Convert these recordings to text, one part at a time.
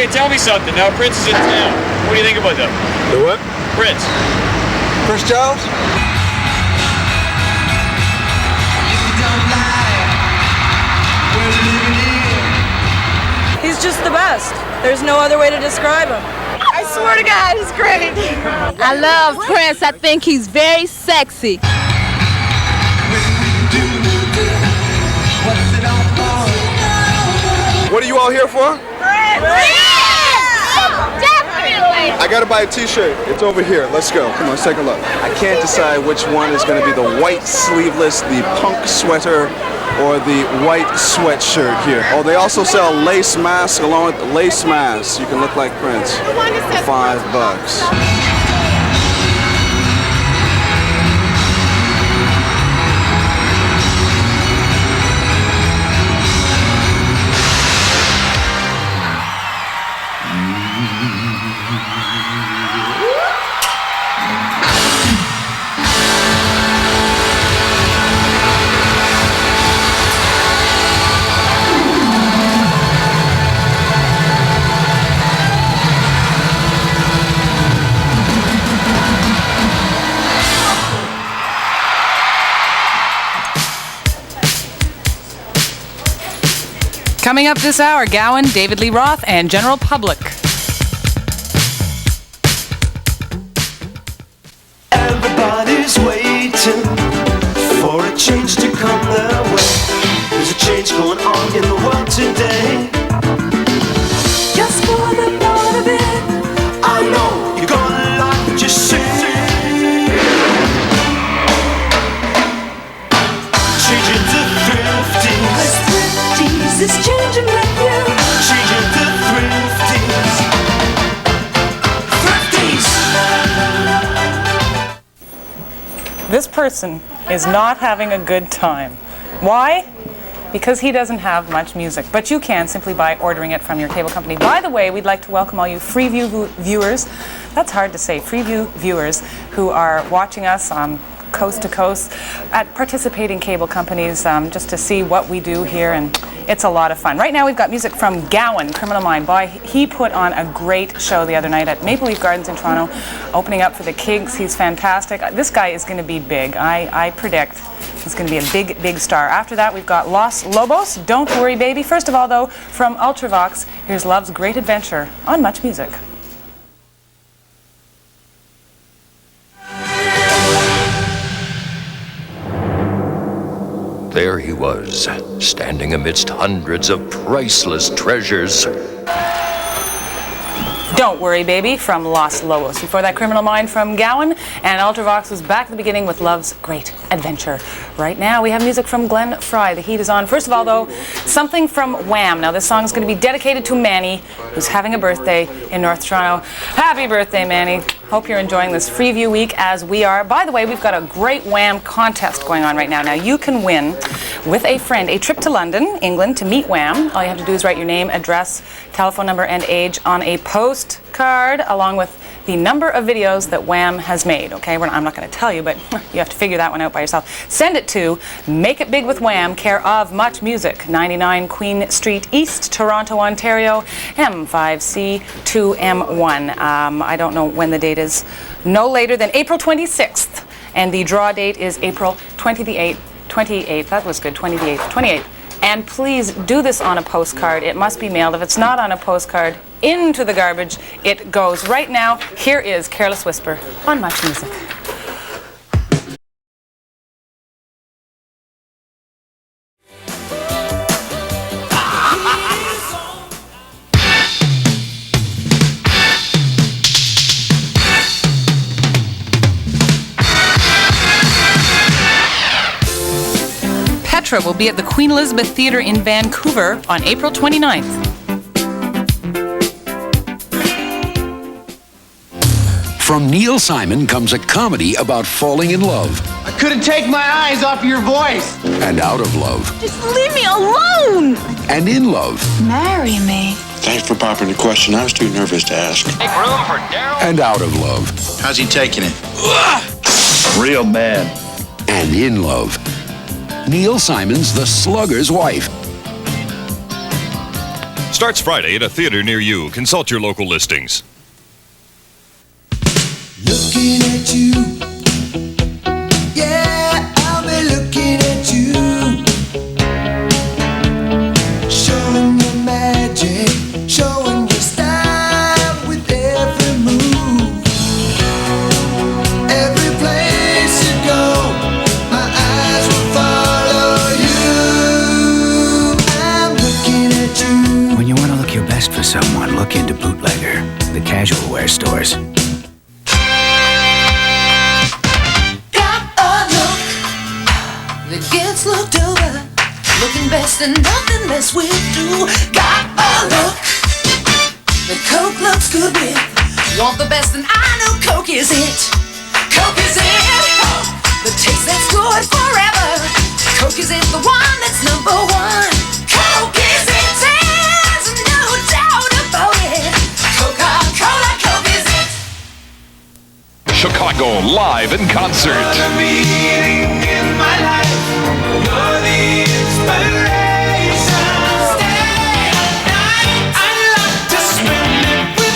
Okay, tell me something. Now Prince is in town. What do you think about them? The what? Prince. Prince Charles? He's just the best. There's no other way to describe him. I swear to God, he's great. I love Prince. I think he's very sexy. What are you all here for? Prince! Definitely! I gotta buy a t-shirt. It's over here. Let's go. Come on, let's take a look. I can't decide which one is gonna be the white sleeveless, the punk sweater, or the white sweatshirt here. Oh, they also sell lace masks along with lace masks. You can look like Prince for $5. Coming up this hour, Gowan, David Lee Roth, and General Public. Everybody's waiting for a change to come their way. There's a change going on in the world today. Just for the fun of it, I know you're gonna like what you see. Changing to thrifties. Thrifties is changing with you. Changing to thrifties. Thrifties. This person is not having a good time. Why? Because he doesn't have much music. But you can simply by ordering it from your cable company. By the way, we'd like to welcome all you Freeview viewers. That's hard to say. Freeview viewers who are watching us coast to coast at participating cable companies just to see what we do here, and it's a lot of fun. Right now we've got music from Gowan, Criminal Mind. Boy, he put on a great show the other night at Maple Leaf Gardens in Toronto, opening up for the Kigs. He's fantastic. This guy is going to be big. I predict he's going to be a big, big star. After that we've got Los Lobos, Don't Worry Baby. First of all though, from Ultravox, here's Love's Great Adventure on MuchMusic. There he was, standing amidst hundreds of priceless treasures. Don't Worry Baby from Los Lobos. Before that, Criminal Mind from Gowan, and Ultravox was back at the beginning with Love's Great Adventure. Right now we have music from Glenn Fry. The heat is on. First of all though, something from Wham. Now this song is going to be dedicated to Manny, who's having a birthday in North Toronto. Happy birthday, Manny. Hope you're enjoying this Freeview week as we are. By the way, we've got a great Wham contest going on right now. Now you can win with a friend a trip to London, England to meet Wham. All you have to do is write your name, address, telephone number, and age on a postcard along with the number of videos that Wham has made. Okay, I'm not going to tell you, but you have to figure that one out by yourself. Send it to Make It Big with Wham, care of MuchMusic, 99 Queen Street East, Toronto, Ontario, M5C2M1. I don't know when the date is. No later than April 26th, and the draw date is April 28th. That was good. 28th. And please do this on a postcard. It must be mailed. If it's not on a postcard, into the garbage it goes. Right now, here is Careless Whisper on MuchMusic. Petra will be at the Queen Elizabeth Theatre in Vancouver on April 29th. From Neil Simon comes a comedy about falling in love. I couldn't take my eyes off your voice. And out of love. Just leave me alone. And in love. Marry me. Thanks for popping the question. I was too nervous to ask. Make room for Daryl. And out of love. How's he taking it? Real man. And in love. Neil Simon's The Slugger's Wife. Starts Friday at a theater near you. Consult your local listings. Looking at you, yeah, I'll be looking at you, showing your magic, showing your style with every move, every place you go, my eyes will follow you. I'm looking at you. When you want to look your best for someone, look into Bootlegger, the casual wear stores. That gets looked over, looking best and nothing less will do. Got a look that Coke looks good with. Want the best and I know Coke is it. Coke is it. The taste that's good forever. Coke is it, the one that's number one. Coke is it, there's no doubt about it. Coca-Cola, Coke is it. Chicago live in concert.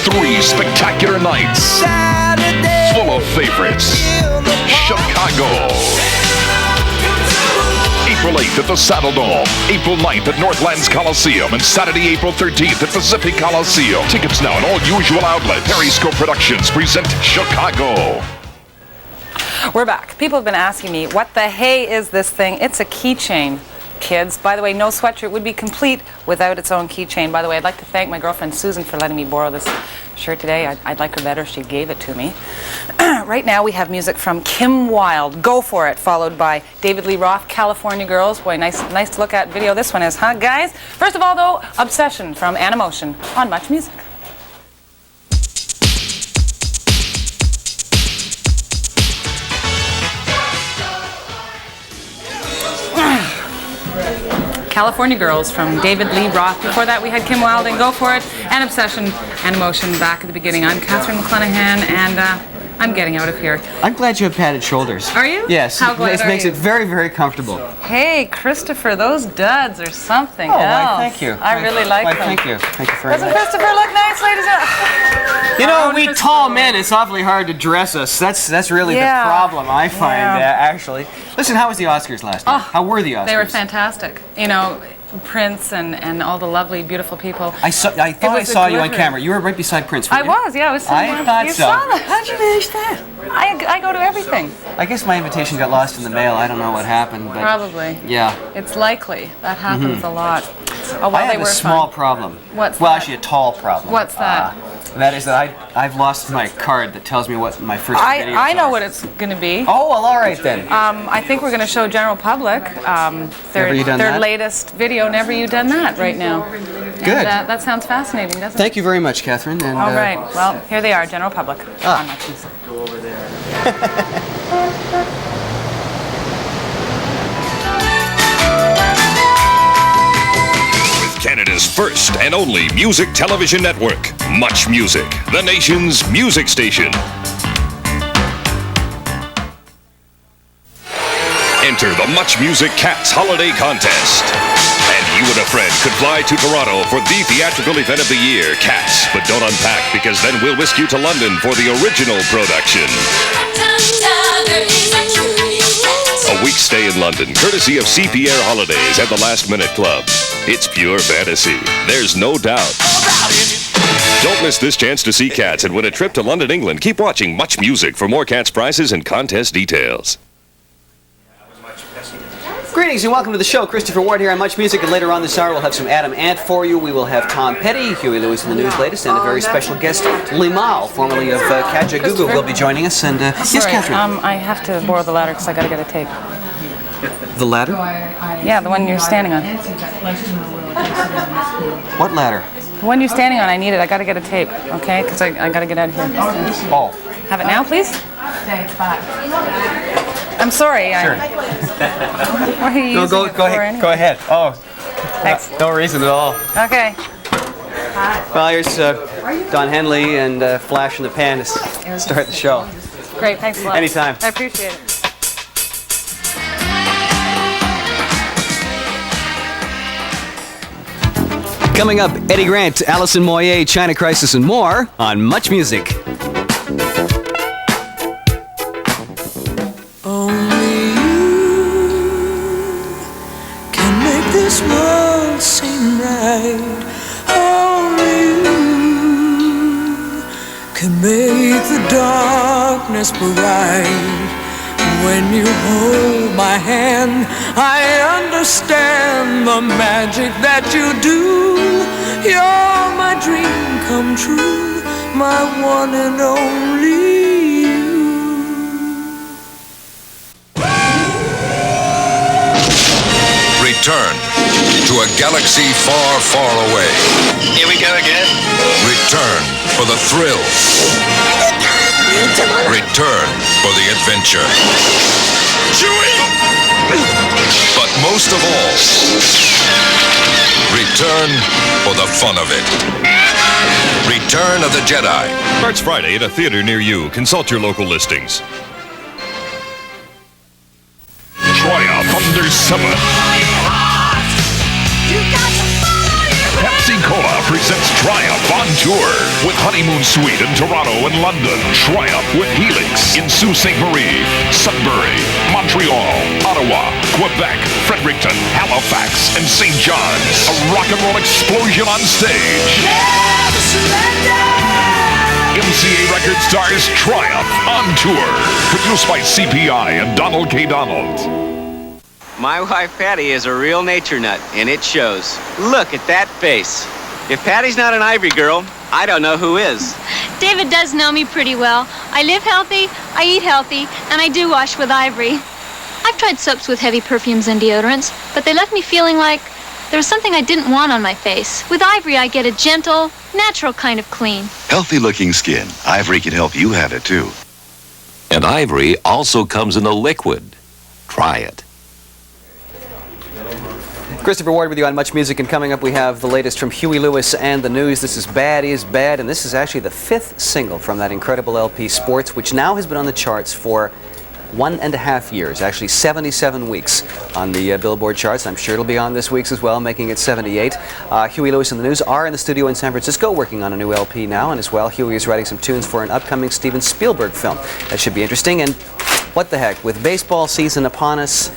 Three spectacular nights full of favorites. Chicago. April 8th at the Saddle Dome, April 9th at Northlands Coliseum, and Saturday, April 13th at Pacific Coliseum. Tickets now at all usual outlets. Periscope Productions present Chicago. We're back. People have been asking me, what the hey is this thing? It's a keychain, kids. By the way, no sweatshirt would be complete without its own keychain. By the way, I'd like to thank my girlfriend Susan for letting me borrow this shirt today. I'd like her better if she gave it to me. Right now we have music from Kim Wilde, Go For It, followed by David Lee Roth, California Girls. Boy, nice to look at video this one is, huh, guys? First of all, though, Obsession from Animotion on MuchMusic. California Girls from David Lee Roth. Before that, we had Kim Wilde and Go For It, and Obsession and Emotion back at the beginning. I'm Catherine McClenahan, and I'm getting out of here. I'm glad you have padded shoulders. Are you? Yes. How glad it makes it very, very comfortable. Hey, Christopher, those duds are something else. Why, thank you. I really like them. Thank you. Thank you very Doesn't much. Christopher look nice, ladies and You know, we tall men, it's awfully hard to dress us. That's really the problem, I find, actually. Listen, how was the Oscars last night? How were the Oscars? They were fantastic. You know, Prince and all the lovely, beautiful people. I thought I saw you on camera. You were right beside Prince, weren't you? I was, yeah. I was sitting I thought you so. saw that. How'd you manage that? I go to everything. I guess my invitation got lost in the mail. I don't know what happened, but probably. Yeah. It's likely. That happens a lot. Oh, well, I have a small problem. What's well, that? actually, a tall problem. What's that? That is that I've lost my card that tells me what my first video is. I know what it's going to be. Oh, well, all right then. I think we're going to show general public their latest video, Never You Done That, right now. Good. And, that sounds fascinating, doesn't it? Thank you very much, Catherine. And, all right. Well, here they are, general public. On MuchMusic. Go over there. Canada's first and only music television network, MuchMusic, the nation's music station. Enter the MuchMusic Cats Holiday Contest. And you and a friend could fly to Toronto for the theatrical event of the year, Cats. But don't unpack, because then we'll whisk you to London for the original production. A week's stay in London, courtesy of CP Air Holidays and the Last Minute Club. It's pure fantasy. There's no doubt. Don't miss this chance to see Cats and win a trip to London, England. Keep watching MuchMusic for more Cats prizes and contest details. Greetings and welcome to the show. Christopher Ward here on MuchMusic, and later on this hour we'll have some Adam Ant for you. We will have Tom Petty, Huey Lewis in the News latest, and a very special guest, Limahl, formerly of Kajagoogoo, will be joining us. And yes, Catherine. I have to borrow the ladder because I got to get a tape. The ladder? Yeah, the one you're standing on. What ladder? The one you're standing on, I need it. I got to get a tape, okay? Because I got to get out of here. Oh. Have it now, please? I'm sorry. Sure. What are you using it for anyway? Go ahead. Oh. Thanks. No reason at all. Okay. Well, here's Don Henley and Flash in the Pan to start the show. Great, thanks a lot. Anytime. I appreciate it. Coming up, Eddie Grant, Alison Moyet, China Crisis, and more on Much Music. Only you can make this world seem right. Only you can make the darkness bright. When you hold my hand, I understand the magic that you do. You're my dream come true, my one and only you. Return to a galaxy far, far away. Here we go again. Return for the thrill. Return for the adventure. Chewie! But most of all, return for the fun of it. Return of the Jedi. Starts Friday at a theater near you. Consult your local listings. Triumph Under 7. Pepsi Cola presents Triumph on tour with Honeymoon Suite in Toronto and London. Triumph with Helix in Sault Ste. Marie, Sudbury, Montreal, Ottawa, Quebec, Fredericton, Halifax, and St. John's. A rock and roll explosion on stage. MCA Record stars Triumph on tour. Produced by CPI and Donald K. Donald. My wife Patty is a real nature nut, and it shows. Look at that face. If Patty's not an Ivory girl, I don't know who is. David does know me pretty well. I live healthy, I eat healthy, and I do wash with Ivory. I've tried soaps with heavy perfumes and deodorants, but they left me feeling like there was something I didn't want on my face. With Ivory, I get a gentle, natural kind of clean. Healthy looking skin. Ivory can help you have it too. And Ivory also comes in a liquid. Try it. Christopher Ward with you on Much Music, and coming up we have the latest from Huey Lewis and the News. This is Bad Is Bad, and this is actually the 5th single from that incredible LP Sports, which now has been on the charts for 1.5 years, actually 77 weeks on the Billboard charts. I'm sure it'll be on this week's as well, making it 78. Huey Lewis and the News are in the studio in San Francisco working on a new LP now, and as well Huey is writing some tunes for an upcoming Steven Spielberg film. That should be interesting. And what the heck, with baseball season upon us,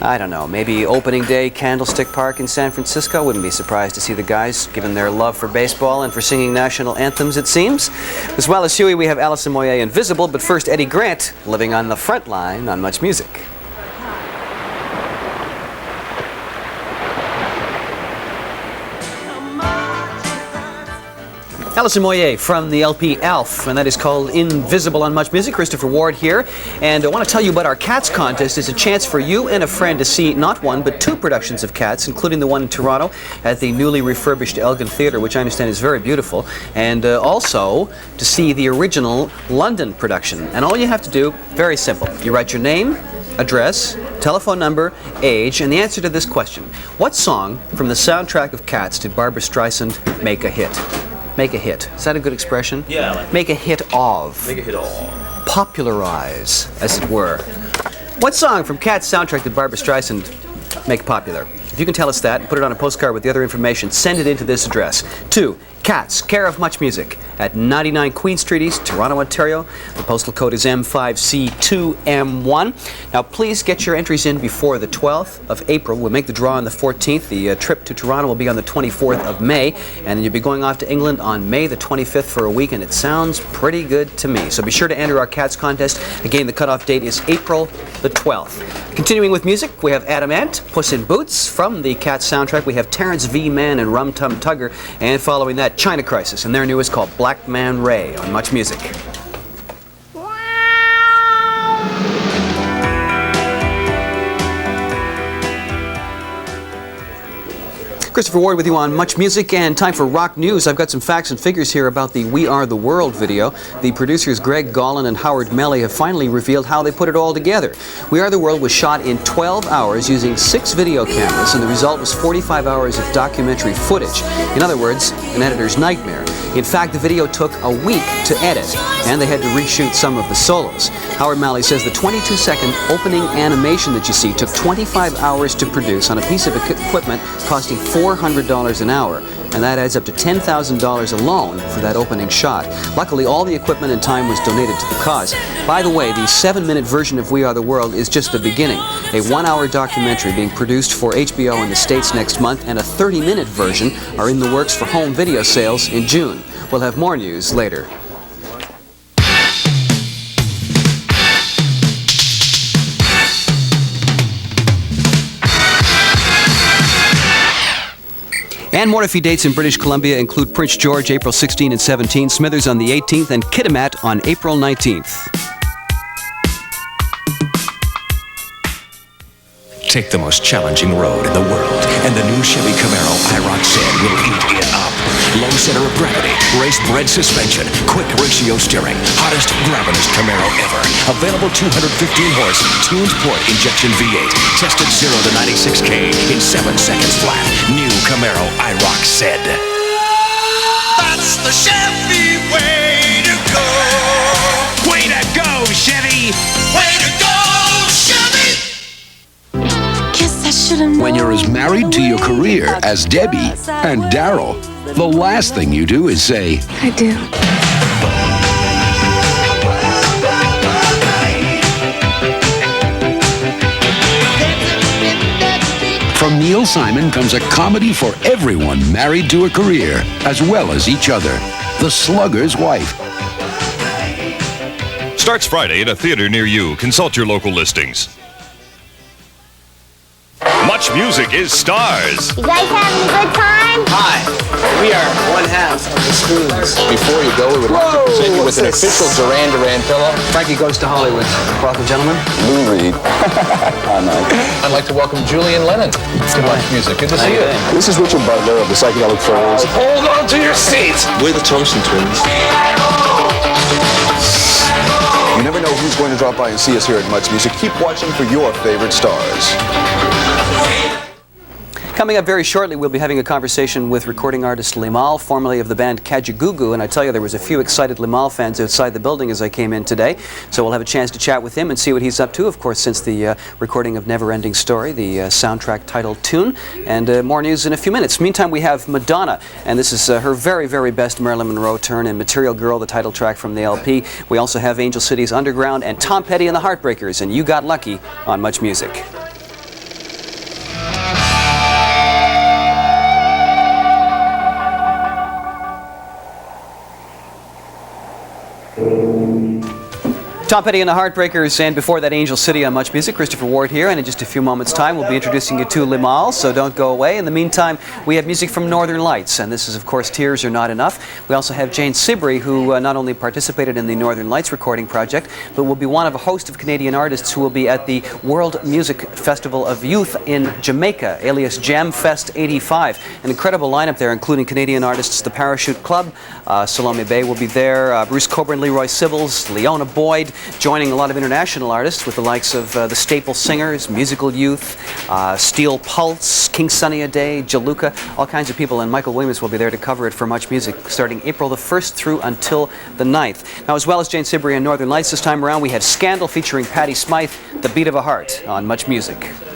I don't know, maybe opening day, Candlestick Park in San Francisco. Wouldn't be surprised to see the guys given their love for baseball and for singing national anthems, it seems. As well as Huey, we have Alison Moyet Invisible, but first Eddie Grant living on the front line on Much Music. Alison Moyet from the LP Alf, and that is called Invisible on Much Music. Christopher Ward here, and I want to tell you about our Cats contest. It's a chance for you and a friend to see not one, but 2 productions of Cats, including the one in Toronto at the newly refurbished Elgin Theatre, which I understand is very beautiful, and also to see the original London production. And all you have to do, very simple. You write your name, address, telephone number, age, and the answer to this question. What song from the soundtrack of Cats did Barbra Streisand make a hit? Make a hit. Is that a good expression? Yeah, I like it. Make a hit of. Make a hit of. Popularize, as it were. What song from Cat's soundtrack did Barbra Streisand make popular? If you can tell us that and put it on a postcard with the other information, send it into this address. To Cats, care of Much Music, at 99 Queen Street East, Toronto, Ontario. The postal code is M5C2M1. Now, please get your entries in before the 12th of April. We'll make the draw on the 14th. The trip to Toronto will be on the 24th of May, and then you'll be going off to England on May the 25th for a week, and it sounds pretty good to me. So be sure to enter our Cats contest. Again, the cutoff date is April the 12th. Continuing with music, we have Adam Ant, Puss in Boots. From the Cats soundtrack, we have Terrence V. Mann and Rum Tum Tugger, and following that, China Crisis, and their new is called Black Man Ray on Much Music. Christopher Ward with you on Much Music, and time for rock news. I've got some facts and figures here about the We Are the World video. The producers Greg Gollin and Howard Melly have finally revealed how they put it all together. We Are the World was shot in 12 hours using 6 video cameras, and the result was 45 hours of documentary footage. In other words, an editor's nightmare. In fact, the video took a week to edit, and they had to reshoot some of the solos. Howard Melly says the 22-second opening animation that you see took 25 hours to produce on a piece of equipment costing $4 $400 an hour, and that adds up to $10,000 alone for that opening shot. Luckily, all the equipment and time was donated to the cause. By the way, the 7-minute version of We Are the World is just the beginning. A 1-hour documentary being produced for HBO in the States next month, and a 30-minute version are in the works for home video sales in June. We'll have more news later. And more iffy dates in British Columbia include Prince George, April 16 and 17, Smithers on the 18th, and Kitimat on April 19th. Take the most challenging road in the world, and the new Chevy Camaro IROC Zed will eat it up. Low center of gravity, race-bred suspension, quick ratio steering, hottest, grabbin'est Camaro ever. Available 215-horse, tuned port injection V8, tested 0 to 96K in 7 seconds flat. New Camaro IROC Zed. That's the Chevy way to go. Way to go, Chevy! Way to go, Chevy! When you're as married to your career as Debbie and Daryl, the last thing you do is say, I do. From Neil Simon comes a comedy for everyone married to a career, as well as each other. The Slugger's Wife. Starts Friday at a theater near you. Consult your local listings. MuchMusic is stars. You guys having a good time? Hi, we are one half of the Screws. Before you go, we would like to present you with an official Duran Duran pillow. Frankie Goes to Hollywood. Welcome, gentlemen. Lou Reed. Hi, Mike. I'd like to welcome Julian Lennon to MuchMusic. Good to see you. This is Richard Butler of the Psychedelic Furs. Hold on to your seats. We're the Thompson twins. You never know who's going to drop by and see us here at MuchMusic. Keep watching for your favorite stars. Coming up very shortly, we'll be having a conversation with recording artist Limahl, formerly of the band Kajagoogoo, and I tell you, there was a few excited Limahl fans outside the building as I came in today, so we'll have a chance to chat with him and see what he's up to, of course, since the recording of Never Ending Story, the soundtrack titled tune, and more news in a few minutes. Meantime, we have Madonna, and this is her very, very best Marilyn Monroe turn, and Material Girl, the title track from the LP. We also have Angel City's Underground and Tom Petty and the Heartbreakers, and You Got Lucky on MuchMusic. Tom Petty and the Heartbreakers, and before that, Angel City on MuchMusic. Christopher Ward here, and in just a few moments' time, we'll be introducing you to Limahl, so don't go away. In the meantime, we have music from Northern Lights, and this is, of course, Tears Are Not Enough. We also have Jane Sibrey, who not only participated in the Northern Lights recording project, but will be one of a host of Canadian artists who will be at the World Music Festival of Youth in Jamaica, alias Jam Fest 85. An incredible lineup there, including Canadian artists The Parachute Club, Salome Bay will be there, Bruce Coburn, Leroy Sibbles, Leona Boyd, joining a lot of international artists with the likes of the Staple Singers, Musical Youth, Steel Pulse, King Sunny Ade, Jaluka, all kinds of people, and Michael Williams will be there to cover it for MuchMusic starting April the 1st through until the 9th. Now, as well as Jane Sibrey and Northern Lights this time around, we have Scandal featuring Patti Smythe, The Beat of a Heart on MuchMusic.